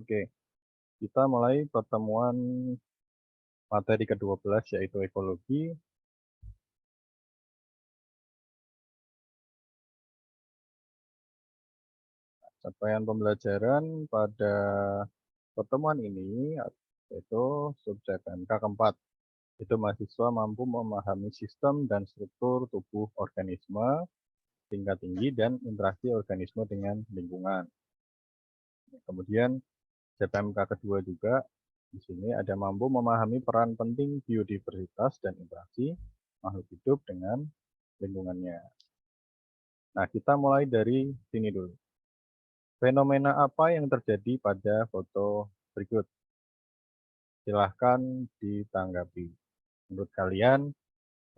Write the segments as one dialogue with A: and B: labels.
A: Oke, kita mulai pertemuan materi ke-12 yaitu ekologi. Capaian pembelajaran pada pertemuan ini yaitu subjek MK keempat. Itu mahasiswa mampu memahami sistem dan struktur tubuh organisme, tingkat tinggi, dan interaksi organisme dengan lingkungan. Kemudian CPMK kedua juga di sini ada mampu memahami peran penting biodiversitas dan interaksi makhluk hidup dengan lingkungannya. Nah, kita mulai dari sini dulu. Fenomena apa yang terjadi pada foto berikut? Silahkan ditanggapi. Menurut kalian,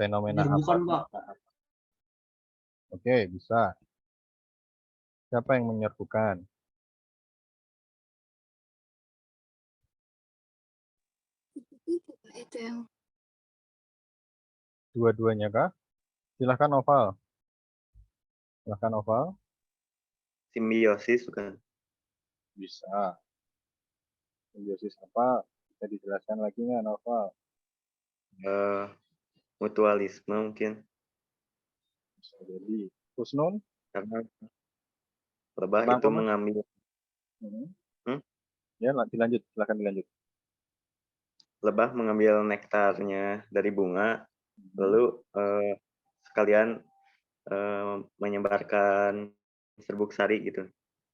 A: fenomena apa?
B: Penyerbukan, Pak.
A: Oke, bisa. Siapa yang menyerbukan?
C: Itu yang
A: Dua-duanya kah? Silahkan Oval. Silahkan Oval.
D: Simbiosis bukan?
A: Bisa. Simbiosis apa? Bisa dijelaskan lagi nggak, Oval?
D: Mutualisme mungkin.
A: Bisa jadi. Husnun?
D: Karena lebah
A: Kenapa,
D: itu
A: Mas?
D: mengambil.
A: Ya, dilanjut. Silahkan dilanjut.
D: Lebah mengambil nektarnya dari bunga, lalu sekalian menyebarkan serbuk sari gitu.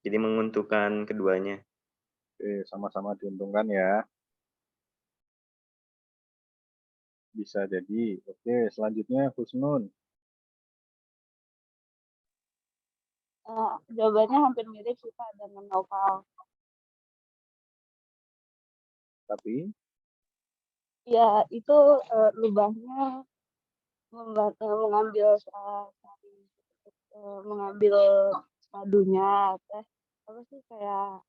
D: Jadi menguntungkan keduanya.
A: Oke, sama-sama diuntungkan ya. Bisa jadi. Oke, selanjutnya Husnun.
E: Jawabannya hampir mirip sih Pak dengan Noval.
A: Tapi
E: Ya itu lebahnya mengambil mengambil madunya, apa sih kayak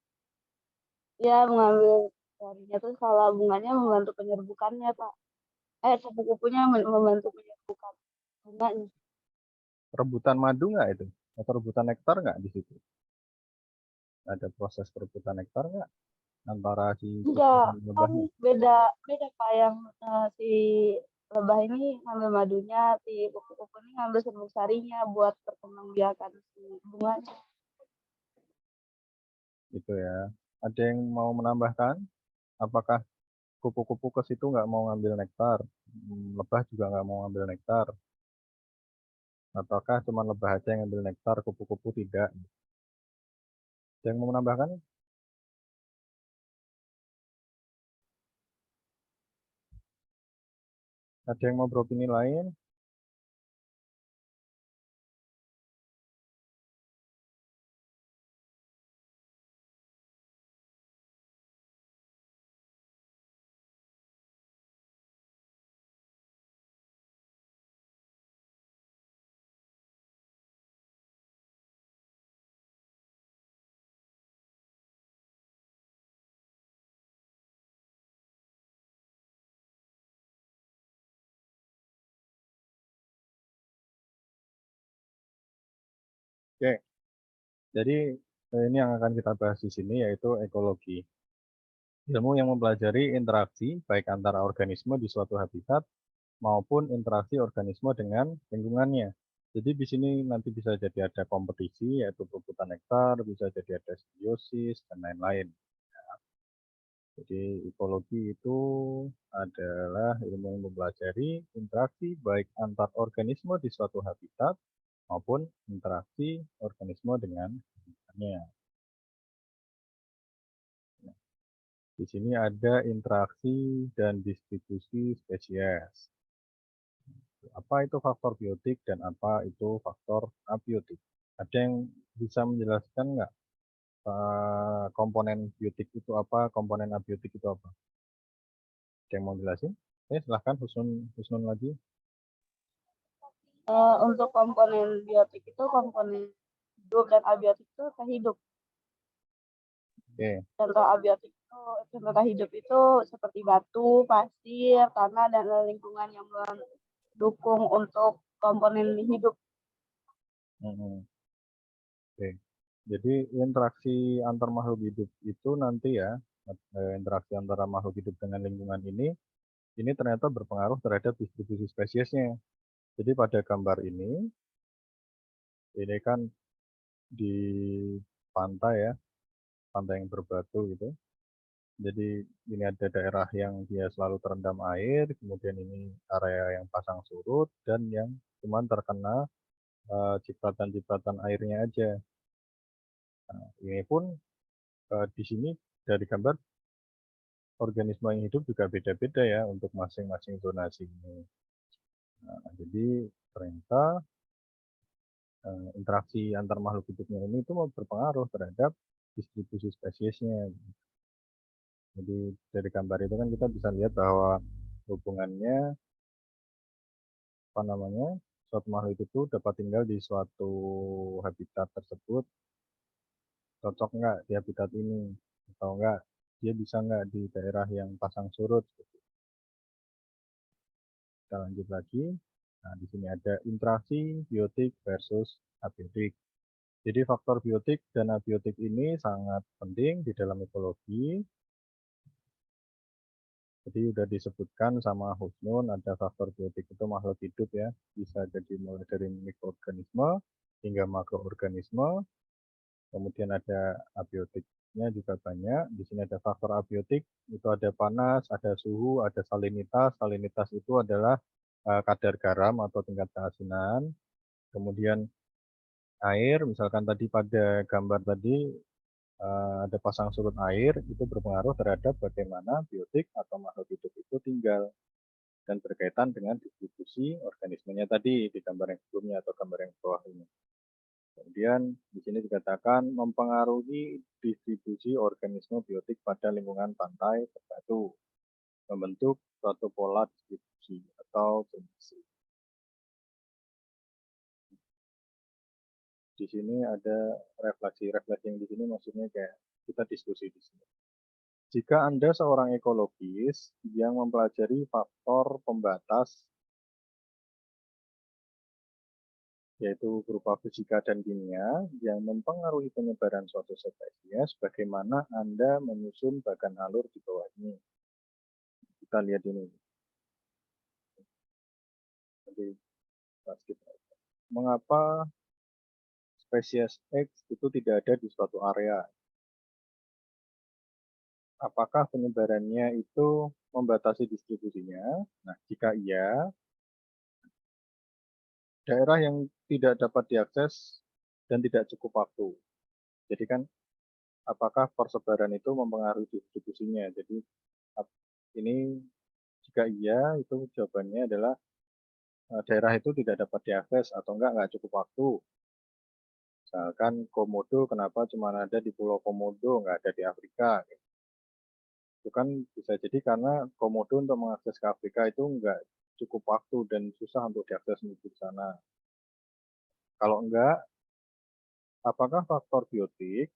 E: ya mengambil sarinya terus kalau bunganya membantu penyerbukannya Pak. Kupu-kupunya membantu penyerbukan bunganya.
A: rebutan madu nggak itu? Atau rebutan nektar nggak di situ? Ada proses perebutan nektar nggak? Antara si
E: Enggak,
A: kupu dan
E: kan
A: lebahnya?
E: beda Pak yang si lebah ini ngambil madunya, si kupu-kupu ini ngambil serbuk sarinya buat perkembangbiakan si bunganya.
A: Gitu ya. Ada yang mau menambahkan? Apakah kupu-kupu ke situ nggak mau ngambil nektar? Lebah juga nggak mau ngambil nektar? Ataukah cuma lebah aja yang ngambil nektar, kupu-kupu tidak? Ada yang mau menambahkan? Ada yang mau beropini lain? Oke, jadi ini yang akan kita bahas di sini yaitu ekologi. Ilmu yang mempelajari interaksi baik antara organisme di suatu habitat maupun interaksi organisme dengan lingkungannya. Jadi di sini nanti bisa jadi ada kompetisi yaitu perebutan nektar, bisa jadi ada simbiosis dan lain-lain. Jadi ekologi itu adalah ilmu yang mempelajari interaksi baik antar organisme di suatu habitat maupun interaksi organisme dengan lingkungannya. Di sini ada interaksi dan distribusi spesies. Apa itu faktor biotik dan apa itu faktor abiotik? Ada yang bisa menjelaskan nggak komponen biotik itu apa, komponen abiotik itu apa? Ada yang mau jelasin? Silahkan Husnun lagi.
E: Untuk komponen biotik itu komponen hidup dan abiotik itu kehidup.
A: Oke.
E: Contoh hidup itu seperti batu, pasir, tanah, dan lingkungan yang mendukung untuk komponen hidup.
A: Oke. Jadi interaksi antar makhluk hidup itu nanti ya, interaksi antara makhluk hidup dengan lingkungan ini ternyata berpengaruh terhadap distribusi spesiesnya. Jadi pada gambar ini kan di pantai ya, pantai yang berbatu gitu. Jadi ini ada daerah yang dia selalu terendam air, kemudian ini area yang pasang surut dan yang cuman terkena cipratan-cipratan airnya aja. Nah, ini pun di sini dari gambar organisme yang hidup juga beda-beda ya untuk masing-masing zonasi ini. Nah, jadi ternyata interaksi antar makhluk hidupnya ini itu berpengaruh terhadap distribusi spesiesnya. Jadi dari gambar itu kan kita bisa lihat bahwa hubungannya apa namanya suatu makhluk hidup itu dapat tinggal di suatu habitat tersebut, cocok nggak di habitat ini atau enggak dia bisa nggak di daerah yang pasang surut. Kita lanjut lagi. Nah, di sini ada interaksi biotik versus abiotik. Jadi faktor biotik dan abiotik ini sangat penting di dalam ekologi. Jadi sudah disebutkan sama Husnun, ada faktor biotik itu makhluk hidup ya. Bisa jadi mulai dari mikroorganisme hingga makroorganisme. Kemudian ada abiotiknya juga banyak. Di sini ada faktor abiotik, itu ada panas, ada suhu, ada salinitas. Salinitas itu adalah kadar garam atau tingkat keasinan. Kemudian air, misalkan tadi pada gambar tadi ada pasang surut air, itu berpengaruh terhadap bagaimana biotik atau makhluk hidup itu tinggal dan berkaitan dengan distribusi organismenya tadi di gambar yang sebelumnya atau gambar yang bawah ini. Kemudian di sini dikatakan mempengaruhi distribusi organisme biotik pada lingkungan pantai berbatu, membentuk suatu pola distribusi atau zonasi. Di sini ada refleksi yang di sini maksudnya kayak kita diskusi di sini. Jika Anda seorang ekologis yang mempelajari faktor pembatas yaitu berupa fisika dan kimia yang mempengaruhi penyebaran suatu spesies, bagaimana Anda menyusun bagan alur di bawah ini. Kita lihat ini. Jadi, mengapa spesies X itu tidak ada di suatu area? Apakah penyebarannya itu membatasi distribusinya? Nah, jika iya, daerah yang tidak dapat diakses dan tidak cukup waktu. Jadi kan, apakah persebaran itu mempengaruhi distribusinya? Jadi, ini jika iya, itu jawabannya adalah daerah itu tidak dapat diakses atau nggak cukup waktu. Misalkan komodo, kenapa cuma ada di Pulau Komodo, nggak ada di Afrika? Itu kan bisa jadi karena komodo untuk mengakses ke Afrika itu nggak cukup waktu dan susah untuk diakses menuju ke sana. Kalau enggak, apakah faktor biotik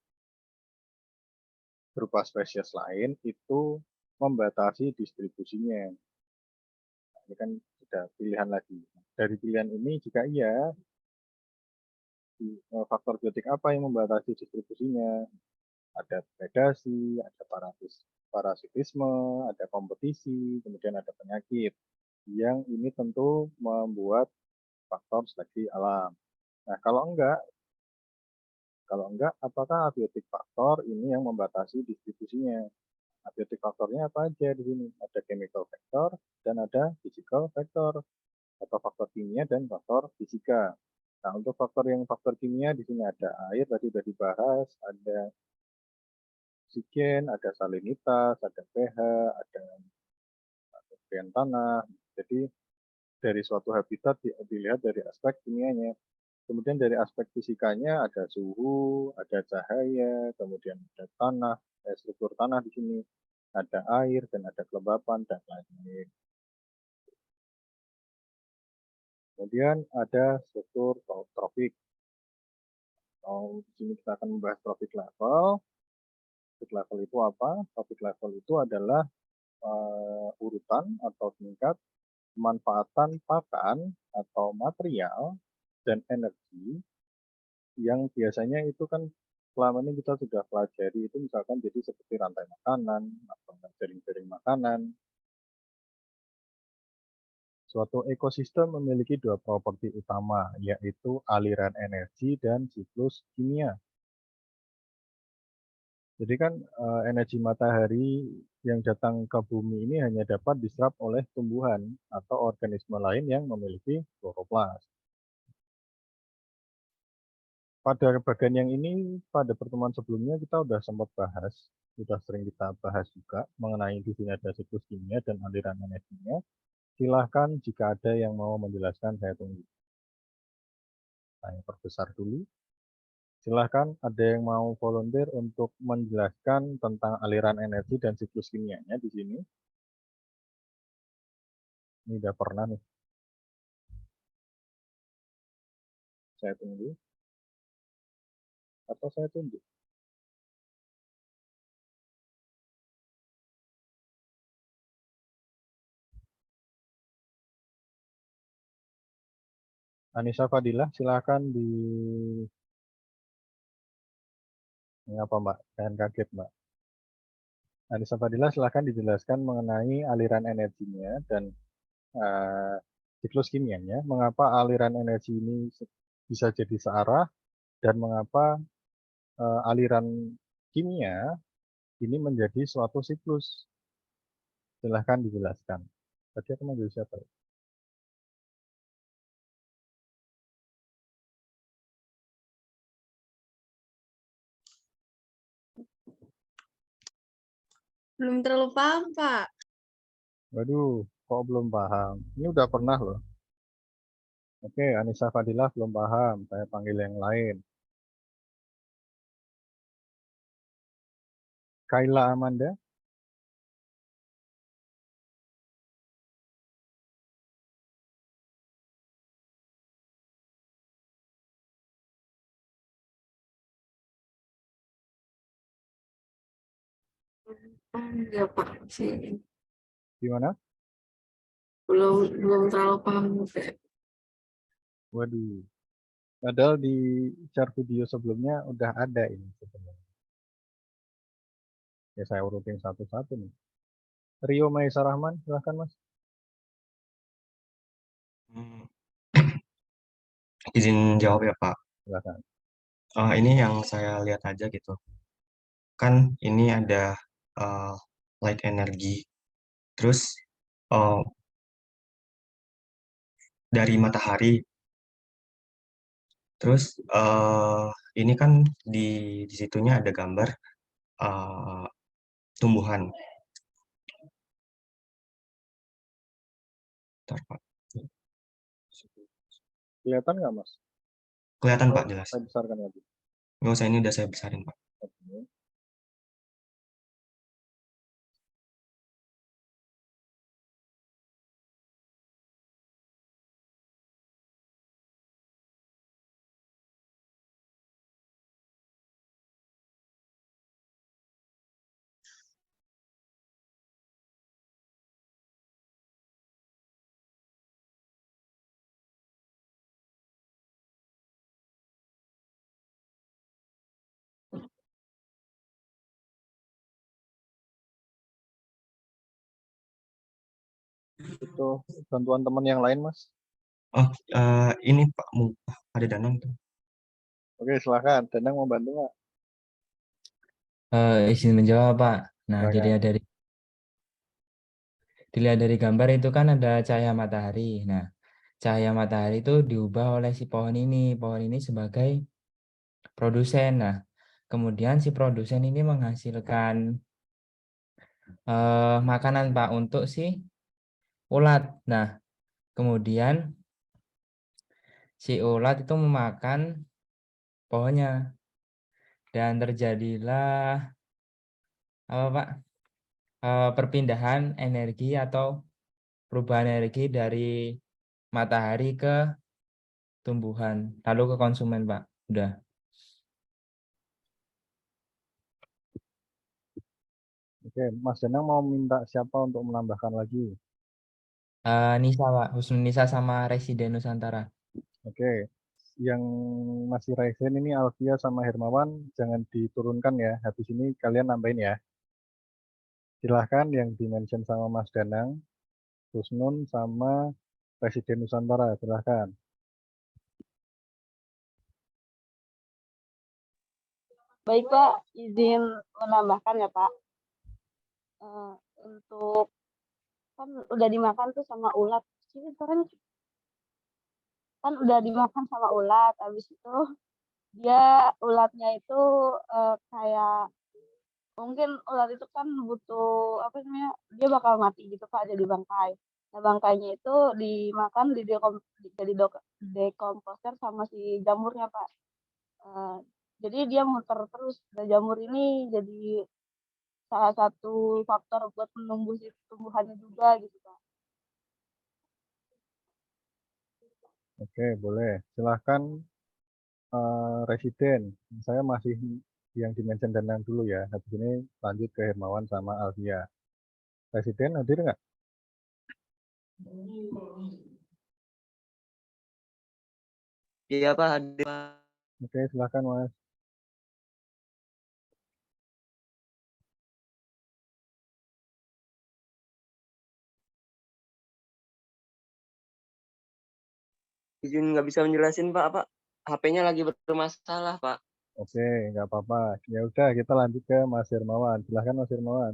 A: berupa spesies lain itu membatasi distribusinya? Ini kan sudah pilihan lagi. Dari pilihan ini, jika iya, faktor biotik apa yang membatasi distribusinya? Ada predasi, ada parasitisme, ada kompetisi, kemudian ada penyakit. Yang ini tentu membuat faktor seleksi alam. Nah, kalau enggak, apakah abiotik faktor ini yang membatasi distribusinya? Abiotik faktornya apa aja di sini? Ada chemical factor dan ada physical factor atau faktor kimia dan faktor fisika. Nah, untuk faktor kimia di sini ada air tadi sudah dibahas, ada oksigen, ada salinitas, ada pH, ada kerugian tanah. Jadi dari suatu habitat dilihat dari aspek kimianya. Kemudian dari aspek fisikanya ada suhu, ada cahaya, kemudian ada tanah, struktur tanah di sini, ada air dan ada kelembapan dan lain-lain. Kemudian ada struktur tropik. Di sini kita akan membahas tropik level. Tropik level itu apa? Tropik level itu adalah urutan atau tingkat pemanfaatan pakan atau material dan energi yang biasanya itu kan selama ini kita sudah pelajari itu misalkan jadi seperti rantai makanan atau jaring-jaring makanan. Suatu ekosistem memiliki dua properti utama, yaitu aliran energi dan siklus kimia. Jadi kan energi matahari yang datang ke bumi ini hanya dapat diserap oleh tumbuhan atau organisme lain yang memiliki kloroplas. Pada bagian yang ini, pada pertemuan sebelumnya kita sudah sempat bahas, sudah sering kita bahas juga mengenai di sini ada siklus kimia dan aliran energinya. Silahkan jika ada yang mau menjelaskan, saya tunggu. Saya perbesar dulu. Silahkan ada yang mau volunteer untuk menjelaskan tentang aliran energi dan siklus kimianya di sini. Ini udah pernah nih. Saya tunggu. Atau saya tunjuk. Anissa Fadilah, silahkan di... Ini apa Mbak? Jangan kaget Mbak. Anissa Fadilah, silahkan dijelaskan mengenai aliran energinya dan siklus kimianya. Mengapa aliran energi ini bisa jadi searah dan mengapa aliran kimia ini menjadi suatu siklus. Silahkan dijelaskan. Tadi aku manggil siapa?
B: Belum terlalu paham, Pak.
A: Waduh, kok belum paham? Ini udah pernah loh. Oke, Anissa Fadilah belum paham. Saya panggil yang lain. Kayla Amanda.
B: Ya, Pak. Sih.
A: Gimana?
B: Belum terlalu paham.
A: Waduh. Padahal di share video sebelumnya udah ada ini sebenarnya. Ya saya urutin satu-satu nih. Rio Maisa Rahman, silahkan Mas.
C: Izin jawab ya Pak.
A: Silahkan.
C: Ini yang saya lihat aja gitu. Kan ini ada light energy. Terus dari matahari. Terus ini kan di situnya ada gambar tumbuhan. Bentar, Pak.
A: Kelihatan nggak Mas?
C: Kelihatan Pak jelas.
A: Saya besarkan lagi.
C: Nggak usah, ini udah saya besarin Pak.
A: Oke. Itu bantuan teman yang lain Mas.
C: Oh, ini Pak, ada Danang tuh.
A: Oke, silahkan. Danang mau bantu nggak?
F: Izin menjawab Pak. Nah,
A: Silakan.
F: dilihat dari gambar itu kan ada cahaya matahari. Nah, cahaya matahari itu diubah oleh si pohon ini. Pohon ini sebagai produsen. Nah, kemudian si produsen ini menghasilkan makanan Pak untuk si ulat. Nah, kemudian si ulat itu memakan pohonnya dan terjadilah apa Pak? Perpindahan energi atau perubahan energi dari matahari ke tumbuhan, lalu ke konsumen, Pak. Udah.
A: Oke, Mas Danang mau minta siapa untuk menambahkan lagi?
F: Nisa, Pak. Husnul Nisa sama Residen Nusantara.
A: Oke, yang masih resen ini Alfia sama Hermawan jangan diturunkan ya. Habis ini kalian nambahin ya. Silahkan yang di-mention sama Mas Danang, Husnun sama Presiden Nusantara, silahkan.
E: Baik Pak, izin menambahkan ya Pak. Untuk kan udah dimakan tuh sama ulat. Ini kan udah dimakan sama ulat. Habis itu dia ulatnya itu kayak mungkin ulat itu kan butuh apa namanya? Dia bakal mati gitu Pak, jadi bangkai. Nah, bangkainya itu dimakan jadi dekomposer sama si jamurnya Pak. Jadi dia muter terus. Nah, jamur ini jadi salah satu faktor buat menumbuh si tumbuhannya juga gitu Pak.
A: Oke, boleh. Silahkan Residen. Saya masih yang di-mention Danang dulu ya. Habis ini lanjut ke Hermawan sama Alfia. Residen hadir nggak?
D: Iya Pak, hadir Pak.
A: Oke, silahkan Mas.
D: Izin nggak bisa menjelasin Pak, apa HP-nya lagi bermasalah Pak.
A: Oke, nggak apa-apa. Ya udah, kita lanjut ke Mas Hermawan. Silahkan Mas Hermawan.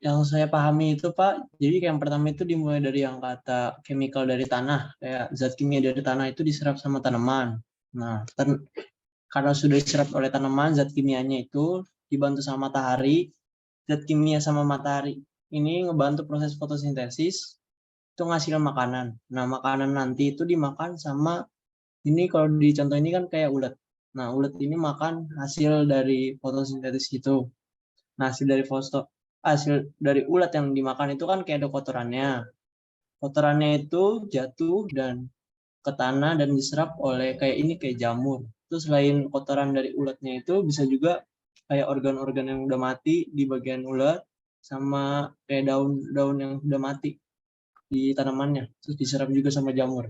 G: Yang saya pahami itu Pak, jadi yang pertama itu dimulai dari yang kata chemical dari tanah, kayak zat kimia dari tanah itu diserap sama tanaman. Nah, karena sudah diserap oleh tanaman, zat kimianya itu dibantu sama matahari, zat kimia sama matahari ini ngebantu proses fotosintesis, itu ngasilin makanan. Nah, makanan nanti itu dimakan sama, ini kalau di contoh ini kan kayak ulat. Nah, ulat ini makan hasil dari fotosintesis itu. Nah, hasil dari ulat yang dimakan itu kan kayak ada kotorannya. Kotorannya itu jatuh dan ke tanah dan diserap oleh kayak jamur. Terus selain kotoran dari ulatnya itu bisa juga kayak organ-organ yang udah mati di bagian ulat sama kayak daun-daun yang udah mati di tanamannya. Terus diserap juga sama jamur.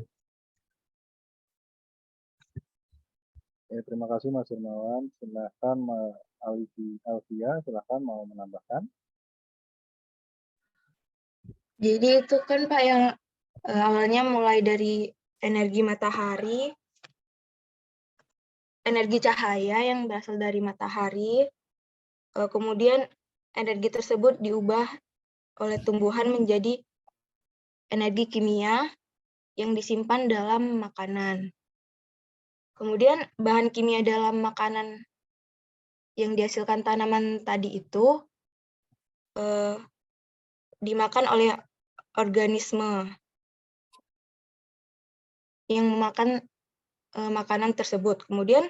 A: Terima kasih Mas Hermawan. Silahkan Alfia, silahkan mau menambahkan.
B: Jadi itu kan Pak yang awalnya mulai dari energi matahari, energi cahaya yang berasal dari matahari, kemudian energi tersebut diubah oleh tumbuhan menjadi energi kimia yang disimpan dalam makanan. Kemudian bahan kimia dalam makanan yang dihasilkan tanaman tadi itu dimakan oleh organisme yang memakan makanan tersebut. Kemudian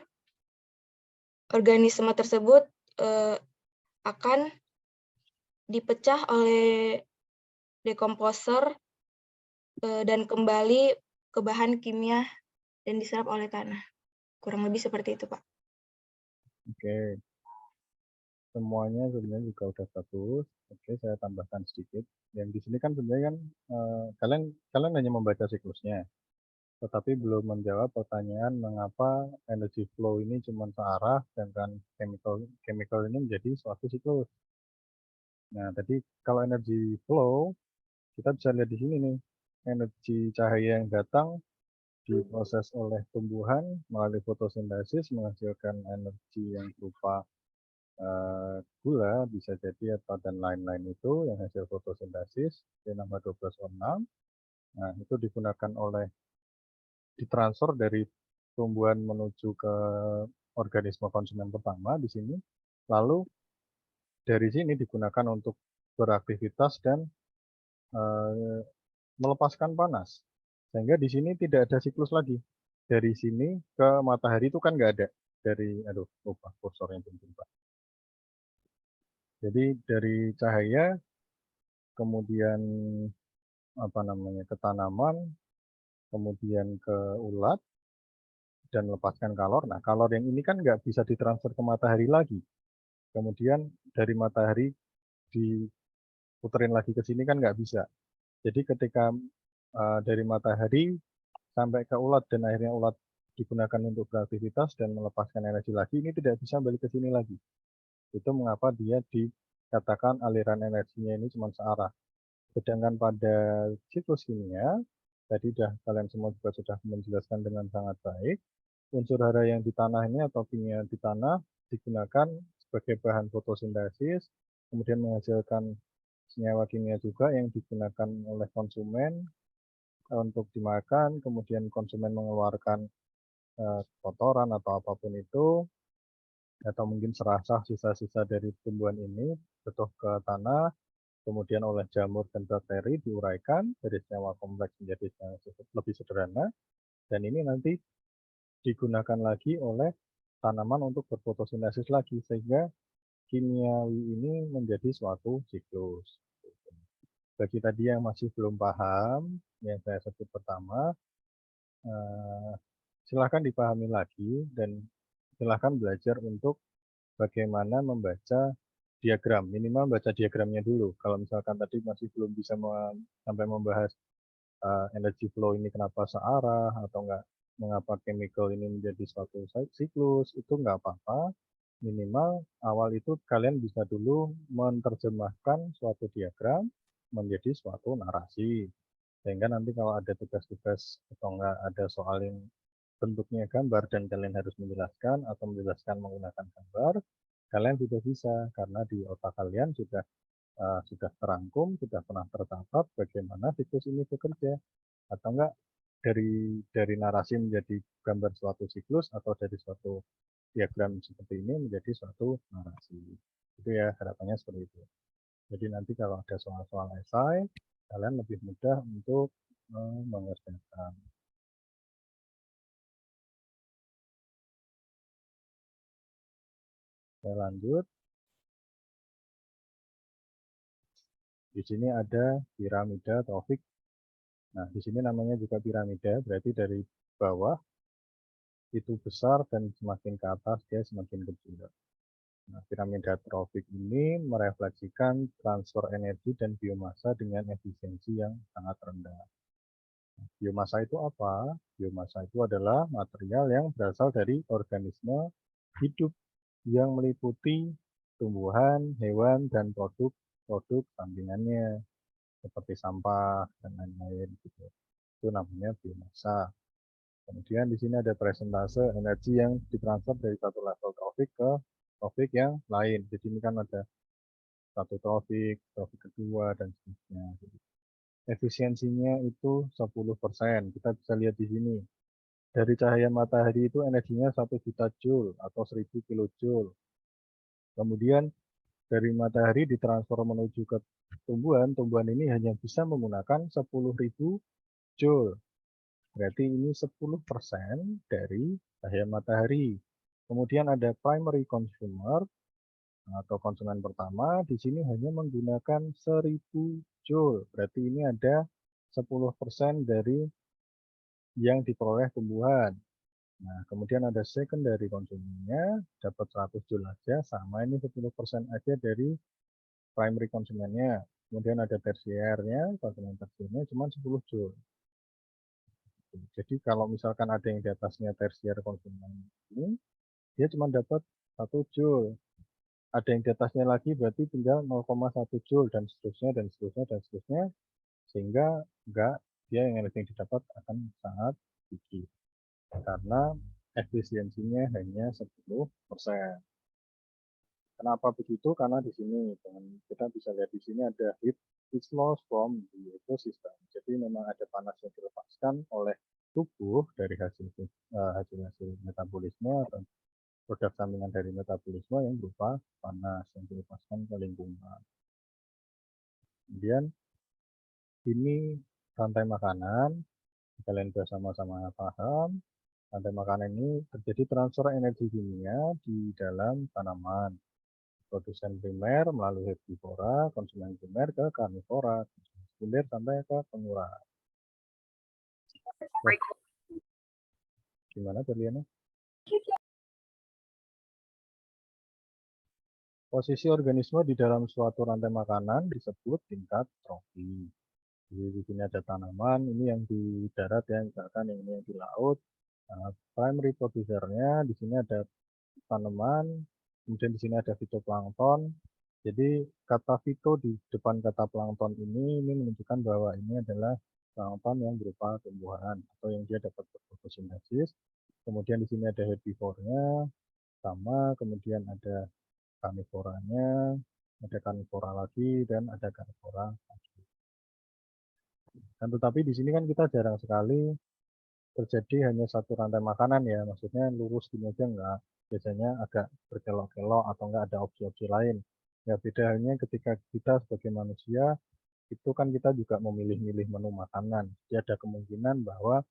B: organisme tersebut akan dipecah oleh dekomposer dan kembali ke bahan kimia dan diserap oleh tanah. Kurang lebih seperti itu, Pak.
A: Oke. Semuanya sebenarnya juga udah bagus. Oke, saya tambahkan sedikit. Yang di sini kan sebenarnya kan kalian hanya membaca siklusnya, tetapi belum menjawab pertanyaan mengapa energy flow ini cuma searah, sedangkan chemical ini menjadi suatu siklus. Nah, tadi kalau energy flow, kita bisa lihat di sini nih, energi cahaya yang datang diproses oleh tumbuhan melalui fotosintesis menghasilkan energi yang berupa gula bisa jadi atau dan lain-lain itu yang hasil fotosintesis P6H12O6. Nah, itu digunakan ditransfer dari tumbuhan menuju ke organisme konsumen pertama di sini. Lalu dari sini digunakan untuk beraktivitas dan melepaskan panas. Sehingga di sini tidak ada siklus lagi. Dari sini ke matahari itu kan nggak ada. Lupa kursornya belum. Jadi dari cahaya kemudian ke tanaman, kemudian ke ulat dan lepaskan kalor. Nah, kalor yang ini kan nggak bisa ditransfer ke matahari lagi. Kemudian dari matahari diputerin lagi ke sini kan nggak bisa. Jadi ketika dari matahari sampai ke ulat dan akhirnya ulat digunakan untuk beraktivitas dan melepaskan energi lagi, ini tidak bisa balik ke sini lagi. Itu mengapa dia dikatakan aliran energinya ini cuma searah. Sedangkan pada siklus kimia, tadi kalian semua juga sudah menjelaskan dengan sangat baik, unsur hara yang di tanah ini atau kimia di tanah digunakan sebagai bahan fotosintesis, kemudian menghasilkan senyawa kimia juga yang digunakan oleh konsumen untuk dimakan, kemudian konsumen mengeluarkan kotoran atau apapun itu, atau mungkin serasah sisa-sisa dari tumbuhan ini jatuh ke tanah, kemudian oleh jamur dan bakteri diuraikan dari senyawa kompleks menjadi senyawa lebih sederhana, dan ini nanti digunakan lagi oleh tanaman untuk berfotosintesis lagi, sehingga kimiawi ini menjadi suatu siklus. Bagi tadi yang masih belum paham, yang saya sebut pertama, silahkan dipahami lagi dan silahkan belajar untuk bagaimana membaca diagram, minimal baca diagramnya dulu. Kalau misalkan tadi masih belum bisa sampai membahas energy flow ini kenapa searah atau enggak, mengapa chemical ini menjadi suatu siklus, itu enggak apa-apa. Minimal awal itu kalian bisa dulu menerjemahkan suatu diagram menjadi suatu narasi. Sehingga nanti kalau ada tugas-tugas atau enggak ada soal yang bentuknya gambar dan kalian harus menjelaskan atau menjelaskan menggunakan gambar, kalian sudah bisa karena di otak kalian sudah terangkum, sudah pernah tercatat bagaimana siklus ini bekerja, atau enggak dari narasi menjadi gambar suatu siklus atau dari suatu diagram seperti ini menjadi suatu narasi. Itu ya harapannya seperti itu. Jadi nanti kalau ada soal-soal esai, kalian lebih mudah untuk mengerjakan. Saya lanjut. Di sini ada piramida trofik. Nah, di sini namanya juga piramida, berarti dari bawah itu besar dan semakin ke atas dia semakin kecil. Nah, piramida trofik ini merefleksikan transfer energi dan biomasa dengan efisiensi yang sangat rendah. Biomasa itu apa? Biomasa itu adalah material yang berasal dari organisme hidup yang meliputi tumbuhan, hewan, dan produk sampingannya seperti sampah dan lain-lain gitu. Itu namanya biomasa. Kemudian di sini ada persentase energi yang ditransfer dari satu level trofik ke trofik yang lain. Jadi ini kan ada satu trofik kedua, dan seterusnya. Efisiensinya itu 10%. Kita bisa lihat di sini. Dari cahaya matahari itu energinya 1 juta joule atau 1000 kilojoule. Kemudian dari matahari ditransfer menuju ke tumbuhan ini hanya bisa menggunakan 10.000 joule. Berarti ini 10% dari cahaya matahari. Kemudian ada primary consumer atau konsumen pertama, di sini hanya menggunakan 1000 joule. Berarti ini ada 10% dari yang diperoleh tumbuhan. Nah, kemudian ada secondary konsumennya, dapat 100 joule aja, sama ini 10% aja dari primary konsumennya. Kemudian ada tersiernya, konsumen tersiernya cuma 10 joule. Jadi kalau misalkan ada yang di atasnya tersier konsumen ini, dia cuma dapat 1 joule. Ada yang di atasnya lagi berarti tinggal 0,1 joule dan seterusnya dan seterusnya dan seterusnya, sehingga dia yang energi yang didapat akan sangat sedikit karena efisiensinya hanya 10%. Kenapa begitu? Karena di sini kita bisa lihat di sini ada heat is lost from the ecosystem. Jadi memang ada panas yang dilepaskan oleh tubuh dari hasil metabolisme atau produk sampingan dari metabolisme yang berupa panas yang dilepaskan ke lingkungan. Kemudian ini rantai makanan, kalian sudah sama-sama paham. Rantai makanan ini terjadi transfer energi kimia di dalam tanaman. Produsen primer melalui herbivora, konsumen primer ke karnivora, sekunder sampai ke pengurang. Gimana Berliana? Posisi organisme di dalam suatu rantai makanan disebut tingkat trofi. Jadi di sini ada tanaman, ini yang di darat ya, misalkan yang ini yang di laut. Nah, primary producernya di sini ada tanaman, kemudian di sini ada fitoplankton. Jadi kata fito di depan kata plankton ini menunjukkan bahwa ini adalah plankton yang berupa tumbuhan atau yang dia dapat berfotosintesis. Kemudian di sini ada herbivornya sama, kemudian ada karnivoranya, ada karnivora lagi, dan ada karnivora lagi. Dan tetapi di sini kan kita jarang sekali terjadi hanya satu rantai makanan ya, maksudnya lurus gini aja enggak. Biasanya agak berkelok-kelok atau enggak ada opsi-opsi lain. Ya beda halnya ketika kita sebagai manusia, itu kan kita juga memilih-milih menu makanan. Jadi ada kemungkinan bahwa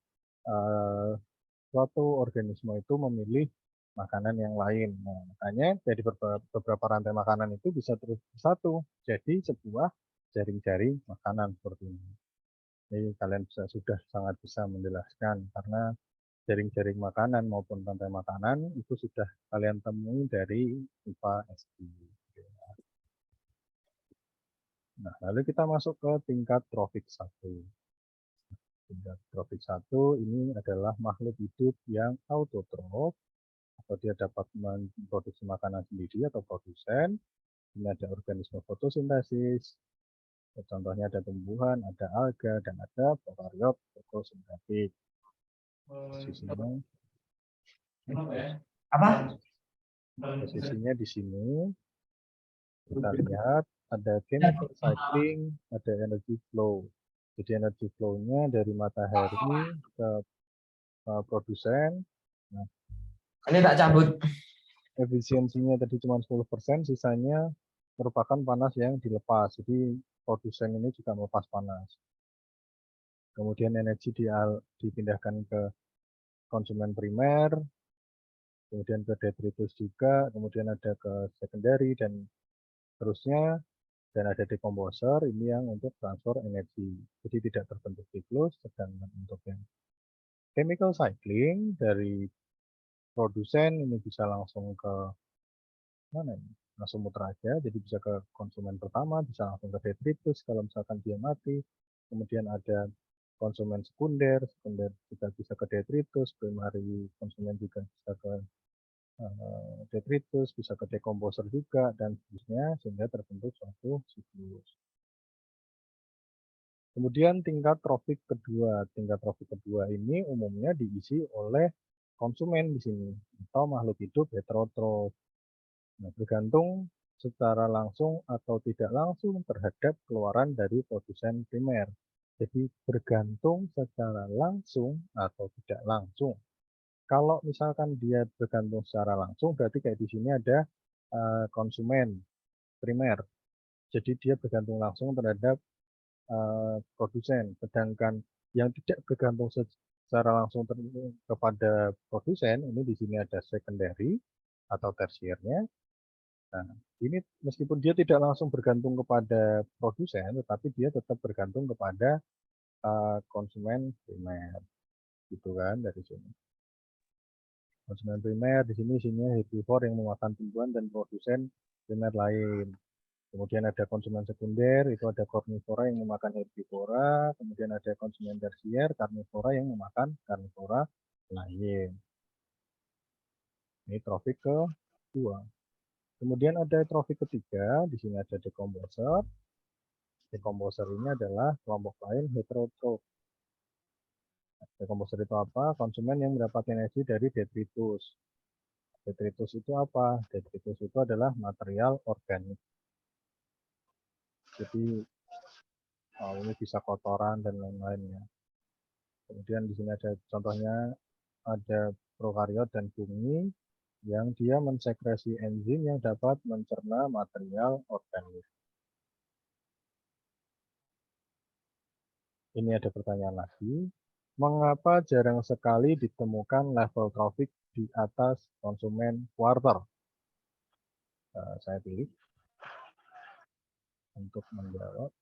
A: suatu organisme itu memilih makanan yang lain. Nah, makanya dari beberapa rantai makanan itu bisa terus bersatu, jadi sebuah jaring-jaring makanan seperti ini. Jadi kalian sudah sangat bisa menjelaskan karena jaring-jaring makanan maupun rantai makanan itu sudah kalian temui dari IPA SD. Nah, lalu kita masuk ke tingkat trofik 1. Tingkat trofik 1 ini adalah makhluk hidup yang autotrof, atau dia dapat memproduksi makanan sendiri atau produsen. Ini ada organisme fotosintesis, contohnya ada tumbuhan, ada alga, dan ada prokariot fotosintetik. Posisinya posisinya di sini kita lihat ada chemical cycling, ada energy flow. Jadi energy flow-nya dari matahari ke produsen. Nah,
F: Ini tak cabut.
A: efisiensinya tadi cuma 10%, sisanya merupakan panas yang dilepas. Jadi produsen ini juga melepas panas. Kemudian energi dipindahkan ke konsumen primer, kemudian ke detritus juga, kemudian ada ke secondary dan terusnya, dan ada decomposer ini yang untuk transfer energi. Jadi tidak terbentuk siklus, sedangkan untuk yang chemical cycling dari produsen ini bisa langsung ke mana ini? Langsung muter aja, jadi bisa ke konsumen pertama, bisa langsung ke detritus kalau misalkan dia mati. Kemudian ada konsumen sekunder juga bisa ke detritus, primary konsumen juga bisa ke detritus, bisa ke decomposer juga, dan seterusnya sehingga terbentuk suatu siklus. Kemudian tingkat trofik kedua. Tingkat trofik kedua ini umumnya diisi oleh konsumen di sini atau makhluk hidup heterotrof. Nah, bergantung secara langsung atau tidak langsung terhadap keluaran dari produsen primer. Jadi bergantung secara langsung atau tidak langsung. Kalau misalkan dia bergantung secara langsung, berarti kayak di sini ada konsumen primer. Jadi dia bergantung langsung terhadap produsen. Sedangkan yang tidak bergantung secara langsung kepada produsen, ini di sini ada secondary atau tersiernya. Nah, ini meskipun dia tidak langsung bergantung kepada produsen, tetapi dia tetap bergantung kepada konsumen primer, gitu kan dari sini. Konsumen primer di sini isinya herbivore yang memakan tumbuhan dan produsen primer lain. Kemudian ada konsumen sekunder, itu ada karnivora yang memakan herbivora, kemudian ada konsumen tersier, karnivora yang memakan karnivora lain. Ini trofik kedua. Kemudian ada trofik ketiga, di sini ada decomposer. Decomposer ini adalah kelompok lain heterotrof. Decomposer itu apa? Konsumen yang mendapat energi dari detritus. Detritus itu apa? Detritus itu adalah material organik. Jadi ini bisa kotoran dan lain-lainnya. Kemudian di sini ada contohnya, ada prokariot dan bumi yang dia mensekresi enzim yang dapat mencerna material organik. Ini ada pertanyaan lagi. Mengapa jarang sekali ditemukan level trofik di atas konsumen quarter? Saya pilih untuk menjawab.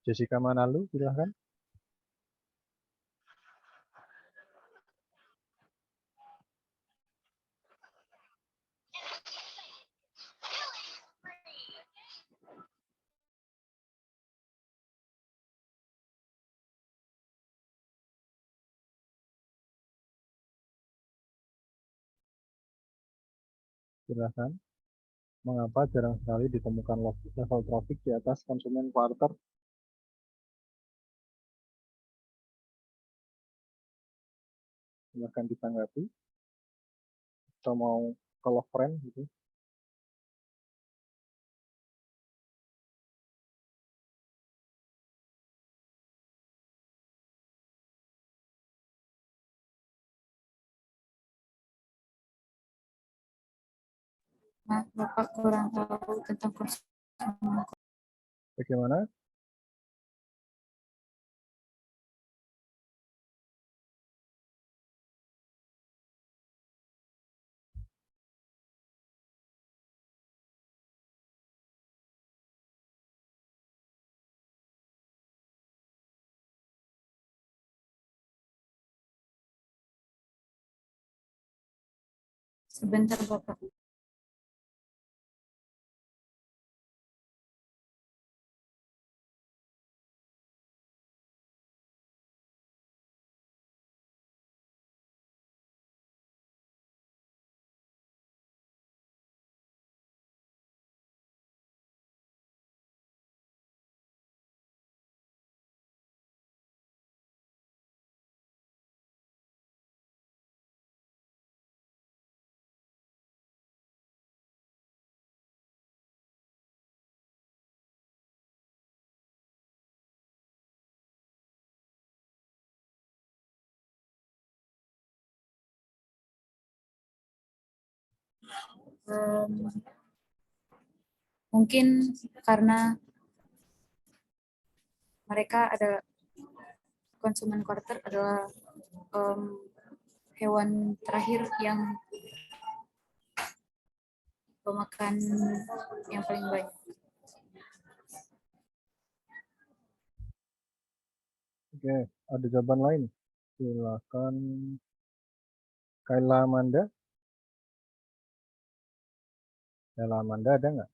A: Jessica Manalu, silahkan. Silakan. Mengapa jarang sekali ditemukan level traffic di atas konsumen quarter? Silakan ditanggapi. Atau mau call of friend gitu.
H: Nah, Bapak kurang tahu tentang konsumen.
A: Bagaimana?
H: Sebentar, Bapak. Mungkin karena mereka ada konsumen quarter adalah hewan terakhir yang pemakan yang paling banyak.
A: Oke, ada jawaban lain. Silakan Kayla Amanda. Kayla Amanda ada nggak?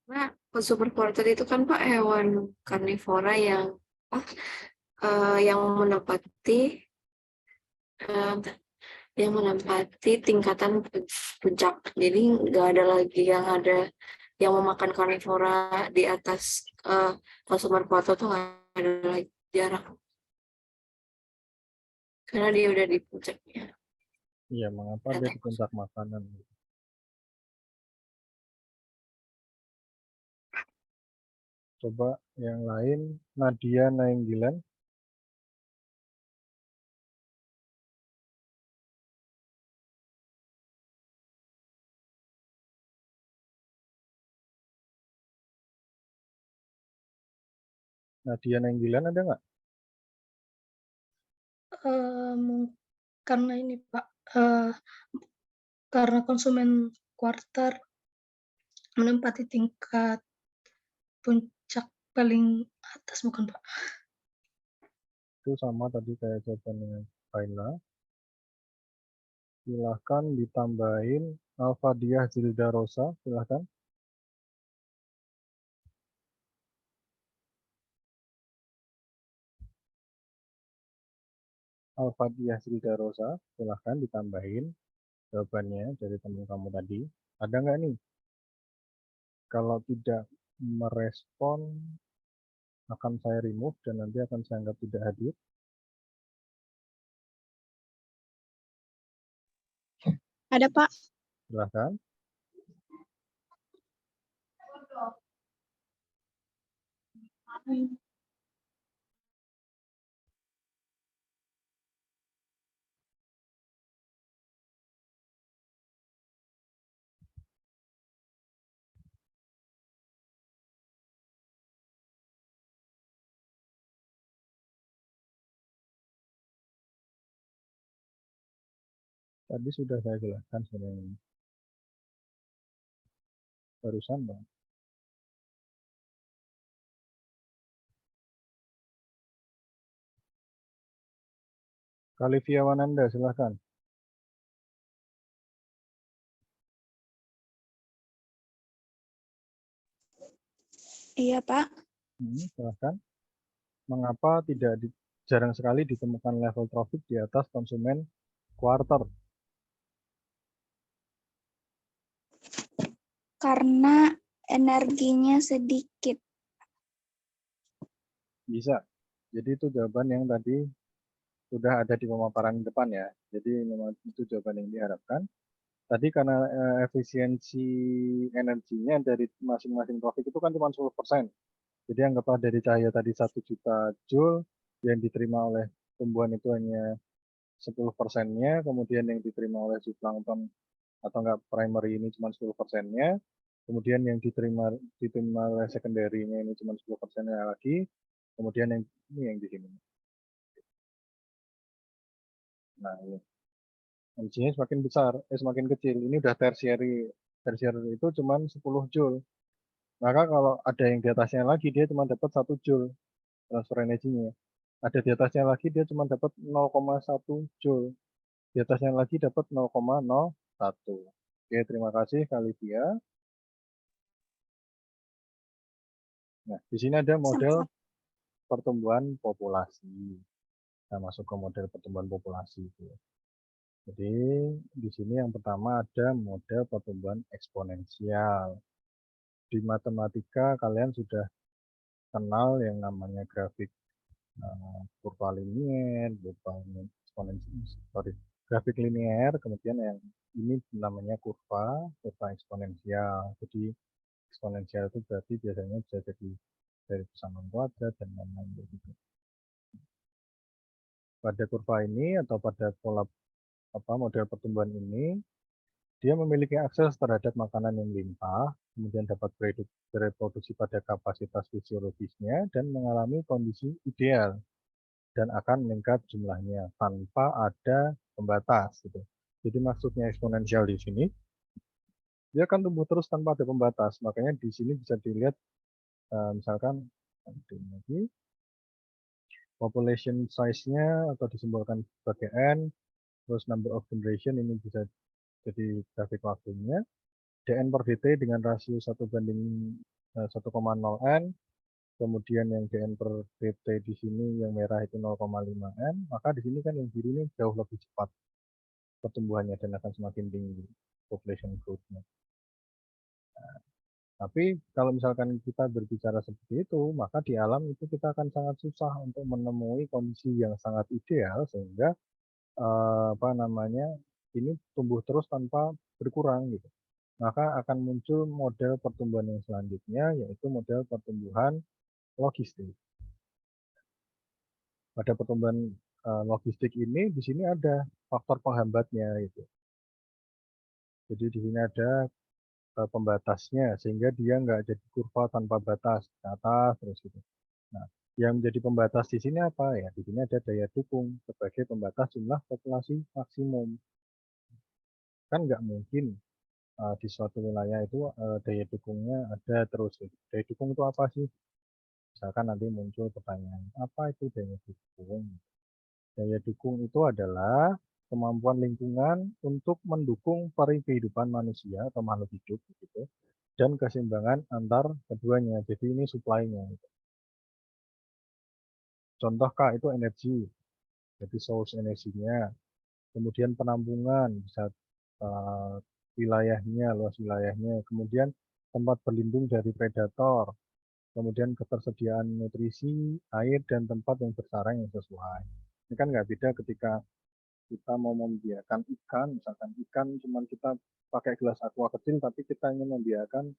B: Nah, consumer quarter itu kan Pak hewan karnivora yang menempati tingkatan puncak. Jadi nggak ada lagi yang memakan karnivora di atas consumer quarter tuh nggak ada lagi, jarang. Karena dia udah di puncaknya.
A: Iya, mengapa dia di puncak makanan? Coba yang lain, Nadia Nainggolan. Nadia Nainggolan ada nggak?
I: Karena ini Pak, karena konsumen quarter menempati tingkat puncak paling atas, bukan Pak?
A: Itu sama tadi kayak jawabannya Kayla. Silahkan ditambahin Alfadiah Zilda Rosa, silahkan. Alfadiah Zilda Rosa, silahkan ditambahin jawabannya dari teman kamu tadi. Ada nggak nih? Kalau tidak merespon, akan saya remove dan nanti akan saya anggap tidak hadir.
I: Ada Pak.
A: Silahkan. Tadi sudah saya jelaskan sebenarnya. Barusan Bang. Kalivia Wananda, silahkan.
I: Iya Pak.
A: Silahkan. Mengapa jarang sekali ditemukan level traffic di atas konsumen quarter?
I: karena energinya sedikit.
A: Bisa. Jadi itu jawaban yang tadi sudah ada di pemaparan depan ya. Jadi memang itu jawaban yang diharapkan. Tadi karena efisiensi energinya dari masing-masing topik itu kan cuma 10%. Jadi anggaplah dari cahaya tadi 1 juta joule, yang diterima oleh tumbuhan itu hanya 10%-nya, kemudian yang diterima oleh zooplankton atau enggak primary ini cuma 10%-nya, kemudian yang diterima oleh secondary-nya ini cuma 10%-nya lagi, kemudian yang ini yang di sini. Nah, ini. Energinya semakin besar, semakin kecil. Ini udah tertiary. Tertiary itu cuma 10 joule. Maka kalau ada yang di atasnya lagi, dia cuma dapat 1 joule transfer energinya. Ada di atasnya lagi, dia cuma dapat 0,1 joule. Di atasnya lagi dapat 0,01. Oke, terima kasih Kalivia. Nah, di sini ada model pertumbuhan populasi. Nah, masuk ke model pertumbuhan populasi. Jadi, di sini yang pertama ada model pertumbuhan eksponensial. Di matematika kalian sudah kenal yang namanya grafik kurva linier, grafik linier, kemudian yang ini namanya kurva eksponensial. Jadi eksponensial itu berarti biasanya bisa jadi dari pesanan kuadrat dan lain-lain begitu. Pada kurva ini atau pada pola model pertumbuhan ini, dia memiliki akses terhadap makanan yang limpah, kemudian dapat bereproduksi pada kapasitas fisiologisnya dan mengalami kondisi ideal dan akan meningkat jumlahnya tanpa ada pembatas. Gitu. Jadi maksudnya eksponensial di sini, dia akan tumbuh terus tanpa ada pembatas. Makanya di sini bisa dilihat, misalkan lagi population size-nya atau disimbolkan sebagai n, terus number of generation ini bisa jadi grafik waktunya, dn per dt dengan rasio 1:1,0n, kemudian yang dn per dt di sini yang merah itu 0,5n, maka di sini kan yang biru ini jauh lebih cepat pertumbuhannya dan akan semakin tinggi population growth-nya. Nah, tapi kalau misalkan kita berbicara seperti itu, maka di alam itu kita akan sangat susah untuk menemui kondisi yang sangat ideal sehingga ini tumbuh terus tanpa berkurang gitu. Maka akan muncul model pertumbuhan yang selanjutnya yaitu model pertumbuhan logistik. Pada pertumbuhan logistik ini di sini ada faktor penghambatnya itu. Jadi di sini ada pembatasnya sehingga dia nggak jadi kurva tanpa batas ke atas terus gitu. Nah, yang menjadi pembatas di sini apa ya? Di sini ada daya dukung sebagai pembatas jumlah populasi maksimum. Kan nggak mungkin di suatu wilayah itu daya dukungnya ada terus. Gitu. Daya dukung itu apa sih? Misalkan nanti muncul pertanyaan, apa itu daya dukung? Daya dukung itu adalah kemampuan lingkungan untuk mendukung kehidupan manusia atau makhluk hidup gitu, dan keseimbangan antar keduanya. Jadi ini supply-nya. Contoh Kak itu energi, jadi source energinya. Kemudian penampungan, bisa wilayahnya, luas wilayahnya. Kemudian tempat berlindung dari predator. Kemudian ketersediaan nutrisi, air, dan tempat yang bersarang yang sesuai. Ini kan nggak beda ketika kita mau membiarkan ikan, misalkan ikan cuma kita pakai gelas aqua kecil, tapi kita ingin membiarkan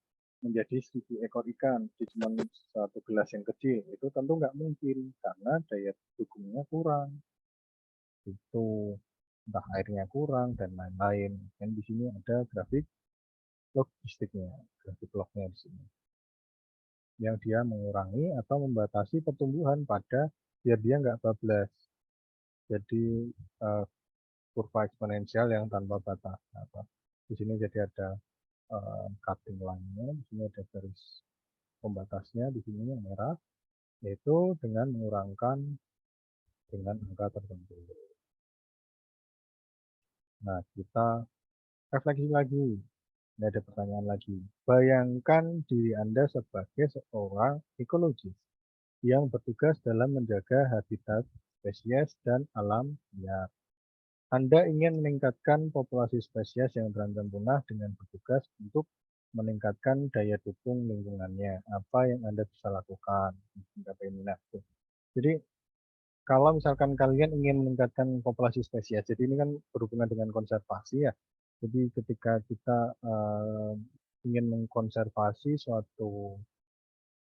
A: menjadi 1000 ekor ikan di cuma satu gelas yang kecil, itu tentu nggak mungkin karena daya dukungnya kurang. Itu entah airnya kurang dan lain-lain. Dan di sini ada grafik logistiknya, grafik lognya di sini, yang dia mengurangi atau membatasi pertumbuhan pada biar dia nggak bablas. Jadi kurva eksponensial yang tanpa batas. Di sini jadi ada cutting line-nya, di sini ada garis pembatasnya, di sini yang merah, yaitu dengan mengurangkan dengan angka tertentu. Nah, kita refleksi lagi. Ini ada pertanyaan lagi. Bayangkan diri Anda sebagai seorang ekologis yang bertugas dalam menjaga habitat spesies dan alam liar. Anda ingin meningkatkan populasi spesies yang terancam punah dengan bertugas untuk meningkatkan daya dukung lingkungannya. Apa yang Anda bisa lakukan untuk mencapai minat? Jadi kalau misalkan kalian ingin meningkatkan populasi spesies, jadi ini kan berhubungan dengan konservasi ya. Jadi ketika kita ingin mengkonservasi suatu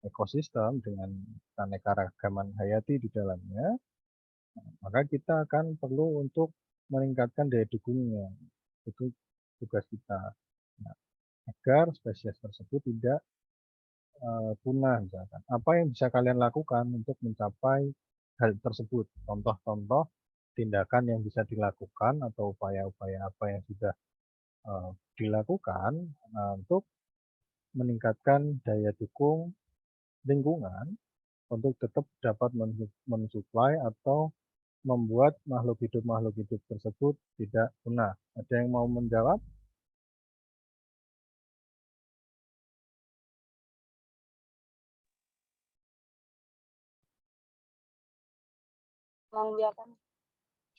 A: ekosistem dengan keanekaragaman hayati di dalamnya, maka kita akan perlu untuk meningkatkan daya dukungnya. Itu tugas kita. Nah, agar spesies tersebut tidak punah misalkan. Apa yang bisa kalian lakukan untuk mencapai hal tersebut? Contoh-contoh tindakan yang bisa dilakukan atau upaya-upaya apa yang sudah dilakukan untuk meningkatkan daya dukung lingkungan untuk tetap dapat mensuplai atau membuat makhluk hidup tersebut tidak punah. Ada yang mau menjawab?
E: Membiarkan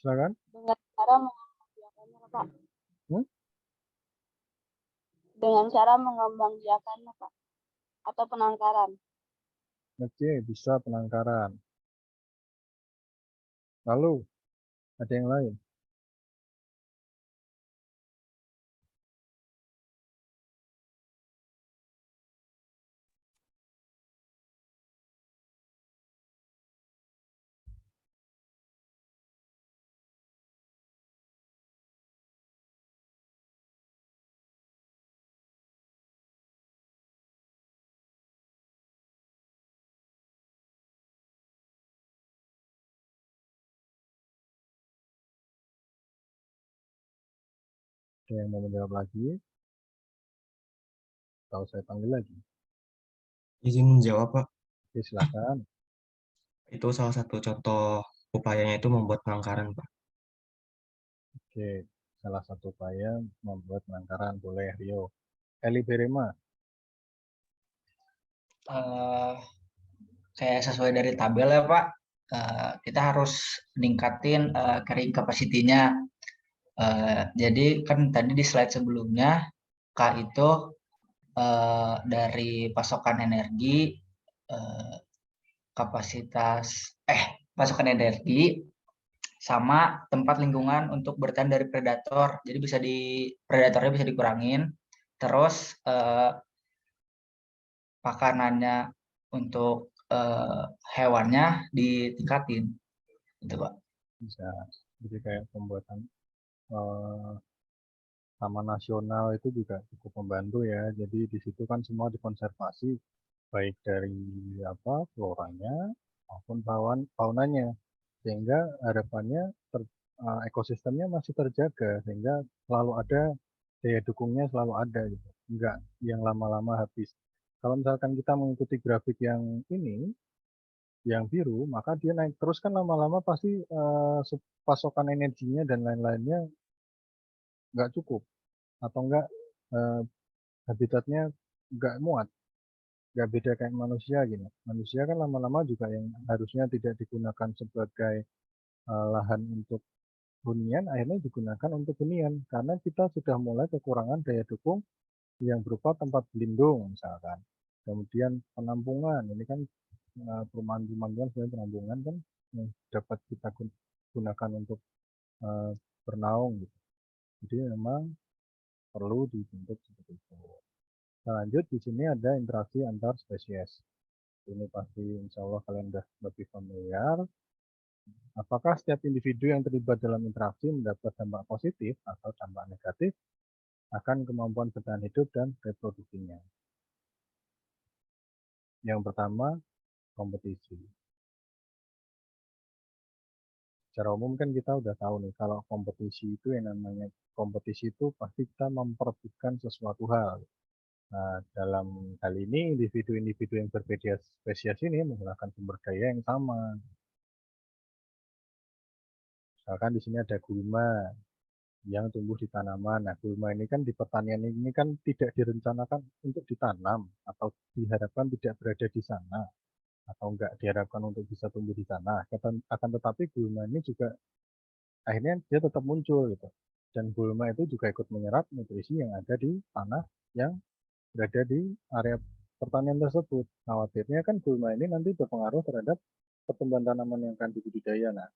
A: Silakan.
E: dengan cara mengembangbiakannya, Pak.
A: Hmm?
E: Dengan cara mengembangbiakannya, Pak. Atau penangkaran.
A: Oke, bisa penangkaran. Lalu, ada yang lain? Ada yang mau menjawab lagi? Atau saya panggil lagi?
C: Izin menjawab, Pak.
A: Oke, silakan.
C: Itu salah satu contoh upayanya itu membuat penangkaran, Pak.
A: Oke, salah satu upaya membuat penangkaran. Boleh, Rio. Eli Berema.
J: Kayak sesuai dari tabel ya Pak, kita harus ningkatin carrying capacity-nya. Jadi kan tadi di slide sebelumnya K itu dari pasokan energi, pasokan energi sama tempat lingkungan untuk bertahan dari predator. Jadi predatornya bisa dikurangin. Terus makanannya untuk hewannya ditingkatin, gitu Pak.
A: Bisa. Jadi kayak pembuatan taman nasional itu juga cukup membantu ya. Jadi di situ kan semua dikonservasi, baik dari floranya maupun faunanya, sehingga harapannya ekosistemnya masih terjaga, sehingga selalu ada daya dukungnya, selalu ada gitu, enggak yang lama-lama habis. Kalau misalkan kita mengikuti grafik yang ini, yang biru, maka dia naik terus kan lama-lama pasti pasokan energinya dan lain-lainnya nggak cukup, atau enggak habitatnya nggak muat. Nggak beda kayak manusia gini. Manusia kan lama-lama juga yang harusnya tidak digunakan sebagai lahan untuk hunian, akhirnya digunakan untuk hunian. Karena kita sudah mulai kekurangan daya dukung yang berupa tempat berlindung misalkan. Kemudian penampungan, ini kan perumahan-perumahan sebenarnya penampungan kan yang dapat kita gunakan untuk bernaung gitu. Jadi memang perlu dibentuk seperti itu. Lanjut, di sini ada interaksi antar spesies. Ini pasti insya Allah kalian sudah lebih familiar. Apakah setiap individu yang terlibat dalam interaksi mendapat dampak positif atau dampak negatif akan kemampuan bertahan hidup dan reproduksinya? Yang pertama, kompetisi. Secara umum kan kita udah tahu nih, kalau kompetisi itu yang namanya kompetisi itu pasti kita memperebutkan sesuatu hal. Nah, dalam hal ini individu-individu yang berbeda spesies ini menggunakan sumber daya yang sama. Misalkan di sini ada gulma yang tumbuh di tanaman. Nah, gulma ini kan di pertanian ini kan tidak direncanakan untuk ditanam atau diharapkan tidak berada di sana atau enggak diharapkan untuk bisa tumbuh di sana. Akan tetapi gulma ini juga akhirnya dia tetap muncul gitu. Dan gulma itu juga ikut menyerap nutrisi yang ada di tanah yang berada di area pertanian tersebut. Khawatirnya kan gulma ini nanti berpengaruh terhadap pertumbuhan tanaman yang akan dibudidaya. Nah,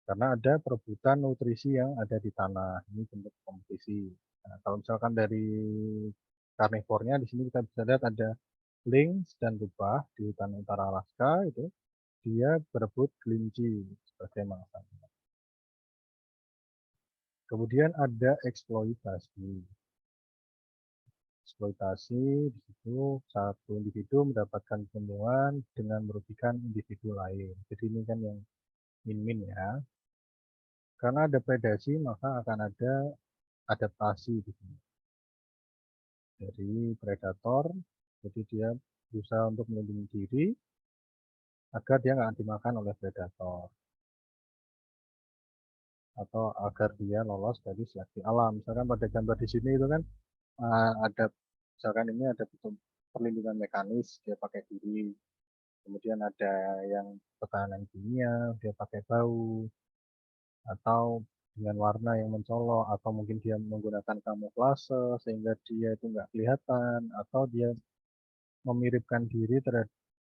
A: karena ada perebutan nutrisi yang ada di tanah, ini bentuk kompetisi. Nah, kalau misalkan dari karnivornya di sini kita bisa lihat ada lynx dan rubah di hutan utara Alaska itu dia berebut kelinci sebagai mangsanya. Kemudian ada eksploitasi. Eksploitasi di situ satu individu mendapatkan keuntungan dengan merugikan individu lain. Jadi ini kan yang win-win ya. Karena ada predasi maka akan ada adaptasi di sini. Dari predator, jadi dia berusaha untuk melindungi diri agar dia nggak dimakan oleh predator. Atau agar dia lolos dari seleksi alam. Misalkan pada gambar di sini itu kan ada, misalkan ini ada perlindungan mekanis, dia pakai duri. Kemudian ada yang pertahanan kimia, dia pakai bau. Atau dengan warna yang mencolok, atau mungkin dia menggunakan kamuflase sehingga dia itu nggak kelihatan, atau dia memiripkan diri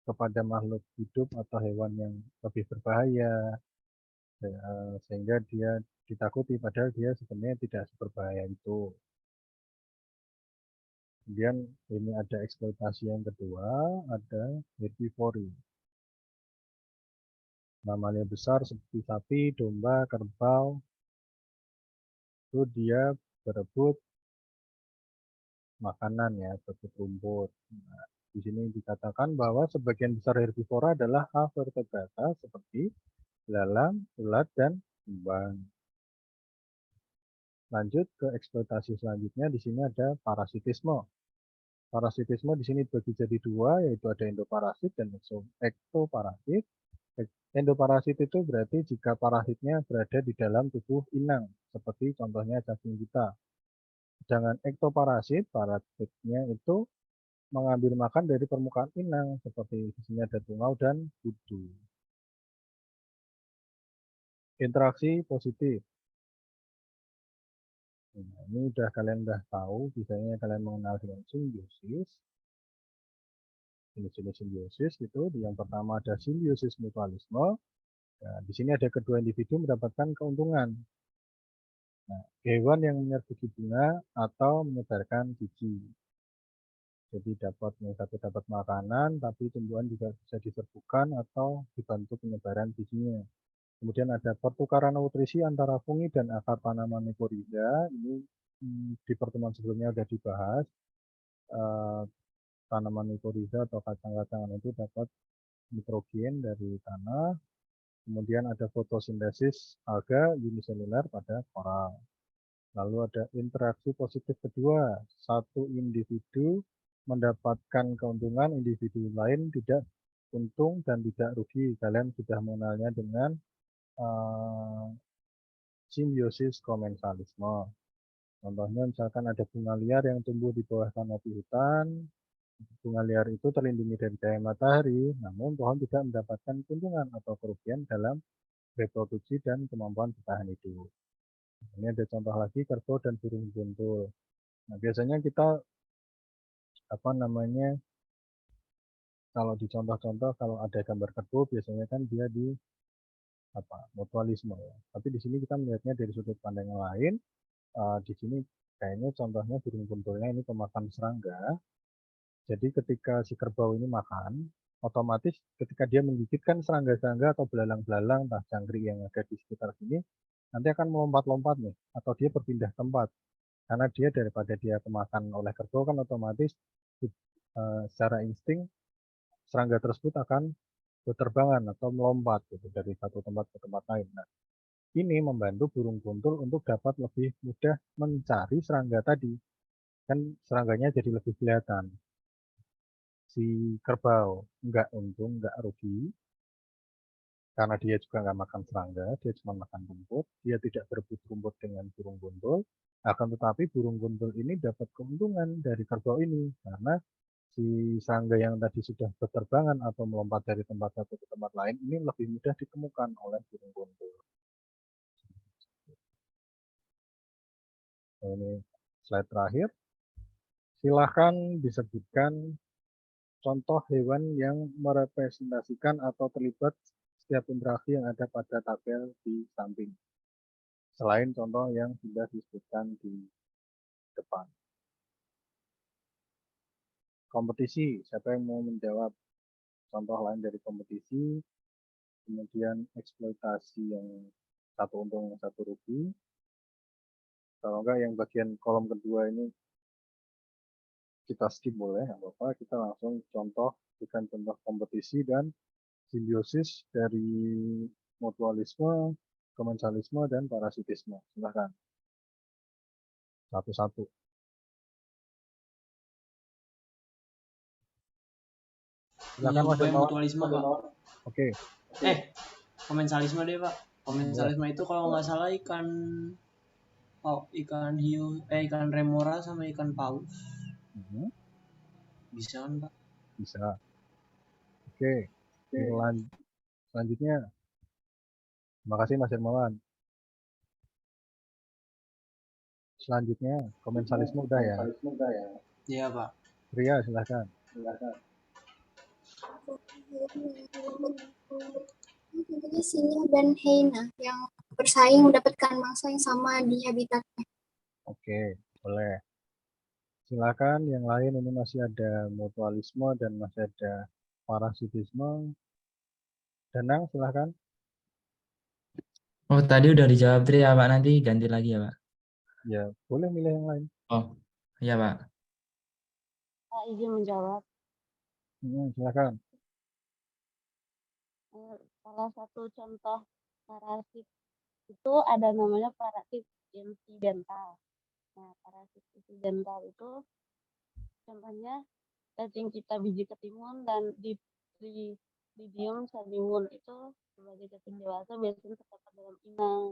A: kepada makhluk hidup atau hewan yang lebih berbahaya, sehingga dia ditakuti padahal dia sebenarnya tidak berbahaya itu. Kemudian ini ada eksploitasi yang kedua, ada herbivory. Mamalia besar seperti sapi, domba, kerbau, itu dia berebut makanan ya, berebut rumput. Nah, di sini dikatakan bahwa sebagian besar herbivora adalah avertebrata seperti belalang, ulat, dan kumbang. Lanjut ke eksploitasi selanjutnya, di sini ada parasitisme. Parasitisme di sini dibagi jadi dua, yaitu ada endoparasit dan ektoparasit. Endoparasit itu berarti jika parasitnya berada di dalam tubuh inang, seperti contohnya cacing kita. Sedangkan ektoparasit, parasitnya itu mengambil makan dari permukaan inang, seperti di sini ada tungau dan kudu. Interaksi positif. Nah, ini kalian udah tahu, biasanya kalian mengenal dengan simbiosis. Jenis-jenis simbiosis itu, yang pertama ada simbiosis mutualisme. Nah, di sini ada kedua individu mendapatkan keuntungan. Nah, hewan yang menyerbuki bunga atau menyebarkan biji. Jadi yang satu dapat makanan, tapi tumbuhan juga bisa diserbukan atau dibantu penyebaran bijinya. Kemudian ada pertukaran nutrisi antara fungi dan akar tanaman mycorrhiza. Ini di pertemuan sebelumnya sudah dibahas. Tanaman mycorrhiza atau kacang-kacangan itu dapat nitrogen dari tanah. Kemudian ada fotosintesis alga uniseluler pada koral. Lalu ada interaksi positif kedua. Satu individu mendapatkan keuntungan, individu lain tidak untung dan tidak rugi. Kalian sudah mengenalnya dengan simbiosis komensalisme. Contohnya misalkan ada bunga liar yang tumbuh di bawah kanopi hutan. Bunga liar itu terlindungi dari cahaya matahari, namun pohon tidak mendapatkan keuntungan atau kerugian dalam reproduksi dan kemampuan bertahan hidup. Ini ada contoh lagi, kerbau dan burung buntul. Nah, biasanya kita kalau di contoh-contoh kalau ada gambar kerbau biasanya kan dia di mutualisme ya. Tapi di sini kita melihatnya dari sudut pandang yang lain. Di sini kayaknya contohnya burung buntulnya ini pemakan serangga. Jadi ketika si kerbau ini makan, otomatis ketika dia menggigitkan serangga-serangga atau belalang-belalang, entah jangkrik yang ada di sekitar sini, nanti akan melompat-lompat nih, atau dia berpindah tempat. Karena dia daripada dia kemakan oleh kerbau kan otomatis secara insting serangga tersebut akan berterbangan atau melompat gitu, dari satu tempat ke tempat lain. Nah, ini membantu burung buntul untuk dapat lebih mudah mencari serangga tadi. Kan serangganya jadi lebih kelihatan. Si kerbau nggak untung, nggak rugi, karena dia juga nggak makan serangga, dia cuma makan rumput, dia tidak berebut rumput dengan burung buntul, akan tetapi burung buntul ini dapat keuntungan dari kerbau ini, karena si serangga yang tadi sudah berterbangan atau melompat dari tempat satu ke tempat lain, ini lebih mudah ditemukan oleh burung buntul. Ini slide terakhir. Silahkan disebutkan contoh hewan yang merepresentasikan atau terlibat setiap interaksi yang ada pada tabel di samping. Selain contoh yang sudah disebutkan di depan. Kompetisi, siapa yang mau menjawab contoh lain dari kompetisi? Kemudian eksploitasi yang satu untung satu rugi. Kalau enggak yang bagian kolom kedua ini kita skip boleh, nggak apa-apa. Kita langsung contoh, berikan contoh kompetisi dan simbiosis dari mutualisme, komensalisme, dan parasitisme. Silahkan. Satu-satu. Silakan Mas Hermawan.
G: Mutualisme, Pak.
A: Oke.
G: Komensalisme deh, Pak. Komensalisme itu kalau nggak salah ikan hiu, ikan remora sama ikan paus. Bisa kan, Pak?
A: Bisa. Oke. Selanjutnya. Terima kasih Mas Hermawan. Selanjutnya, komensalisme udah ya?
G: Iya, Pak.
A: Ria, silahkan.
I: Singa dan hyena yang bersaing mendapatkan mangsa yang sama di habitatnya.
A: Oke, boleh. Silakan yang lain, ini masih ada mutualisme dan masih ada parasitisme. Danang, silakan.
F: Oh, tadi udah dijawab Tri ya Pak, nanti ganti lagi ya Pak.
A: Ya, boleh milih yang lain.
F: Oh, iya Pak.
E: Pak izin menjawab.
A: Silakan.
E: Salah satu contoh parasit itu ada namanya parasit insidental. Nah, parasit insidental itu contohnya cacing cipta biji ketimun dan Didium salimun itu sebagai cacing dewasa biasanya terdapat dalam inang.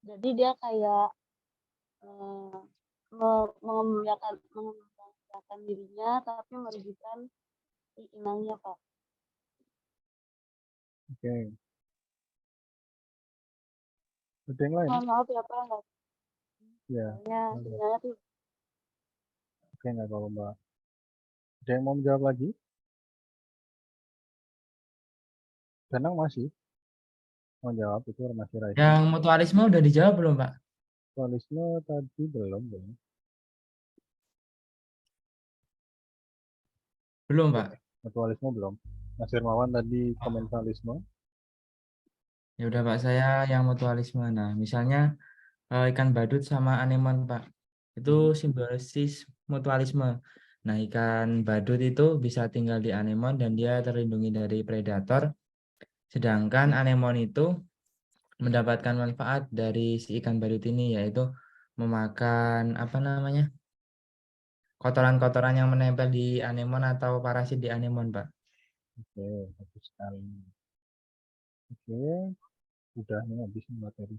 E: Jadi dia kayak mengembangkan dirinya tapi merugikan si inangnya, Pak.
A: Oke. Ada yang lain?
E: Maaf ya Pak, nggak.
A: Ya.
E: Sinyalnya tuh.
A: Oke, nggak apa-apa Mbak. Ada yang mau menjawab lagi? Danang masih mau jawab, itu masih Raisa.
F: Yang mutualisme udah dijawab belum Pak?
A: Mutualisme tadi belum.
F: Belum Pak.
A: Mutualisme belum. Mas Hermawan tadi komensalisme.
F: Ya udah Pak, saya yang mutualisme. Nah, misalnya ikan badut sama anemon Pak. Itu simbiosis mutualisme. Nah, ikan badut itu bisa tinggal di anemon dan dia terlindungi dari predator. Sedangkan anemon itu mendapatkan manfaat dari si ikan badut ini, yaitu memakan kotoran-kotoran yang menempel di anemon atau parasit di anemon, Pak.
A: Oke, bagus sekali. Oke, udah nih habis materi.